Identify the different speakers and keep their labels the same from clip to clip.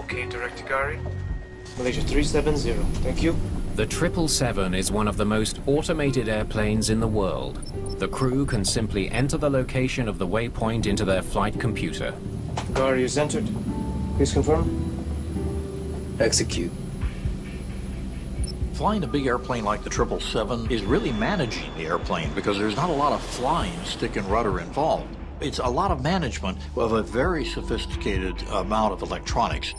Speaker 1: Okay, Director Gary. Malaysia 370, thank you.
Speaker 2: The 777 is one of the most automated airplanes in the world. The crew can simply enter the location of the waypoint into their flight computer.
Speaker 1: Gary is entered. Please confirm.
Speaker 3: Execute.
Speaker 4: Flying a big airplane like the 777 is really managing the airplane because there's not a lot of flying, stick and rudder involved. It's a lot of management of a very sophisticated amount of electronics.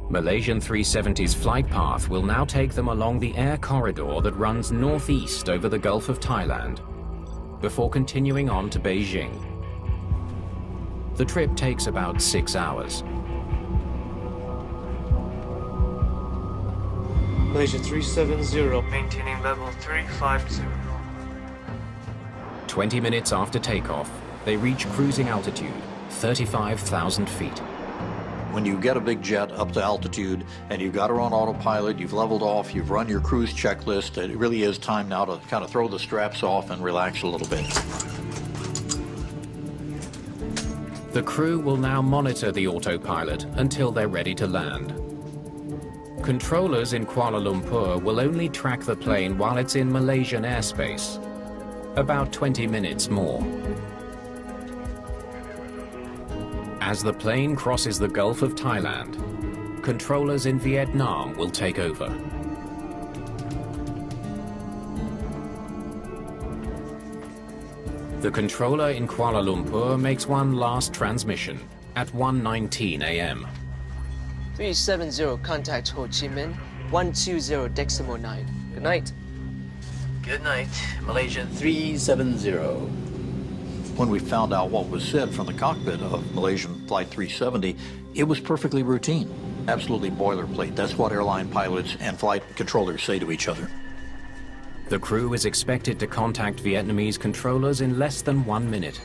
Speaker 2: Malaysian 370's flight path will now take them along the air corridor that runs northeast over the Gulf of Thailand, before continuing on to Beijing. The trip takes about 6 hours.
Speaker 1: Malaysia 370, maintaining level 350.
Speaker 2: 20 minutes after takeoff, they reach cruising altitude, 35,000 feet.
Speaker 4: When you get a big jet up to altitude and you've got her on autopilot, you've leveled off, you've run your cruise checklist, it really is time now to kind of throw the straps off and relax a little bit.
Speaker 2: The crew will now monitor the autopilot until they're ready to land. Controllers in Kuala Lumpur will only track the plane while it's in Malaysian airspace, about 20 minutes more. As the plane crosses the Gulf of Thailand, controllers in Vietnam will take over. The controller in Kuala Lumpur makes one last transmission at 1:19 a.m.
Speaker 5: 370, contact Ho Chi Minh, 120.9. Good night.
Speaker 3: Good night, Malaysia 370.
Speaker 4: When we found out what was said from the cockpit of Malaysian Flight 370, it was perfectly routine, absolutely boilerplate. That's what airline pilots and flight controllers say to each other.
Speaker 2: The crew is expected to contact Vietnamese controllers in less than 1 minute.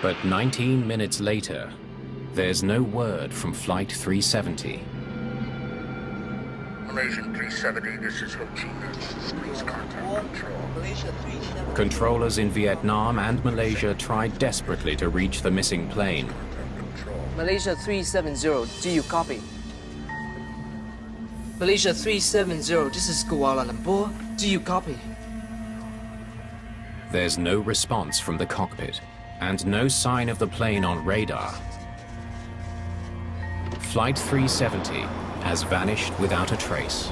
Speaker 2: But 19 minutes later, there's no word from Flight 370.
Speaker 6: Malaysian 370, this is Ho Chi Minh. Please contact control.
Speaker 5: Malaysia 370.
Speaker 2: Controllers in Vietnam and Malaysia tried desperately to reach the missing plane.
Speaker 5: Malaysia 370, do you copy? Malaysia 370, this is Kuala Lumpur. Do you copy?
Speaker 2: There's no response from the cockpit, and no sign of the plane on radar. Flight 370 has vanished without a trace.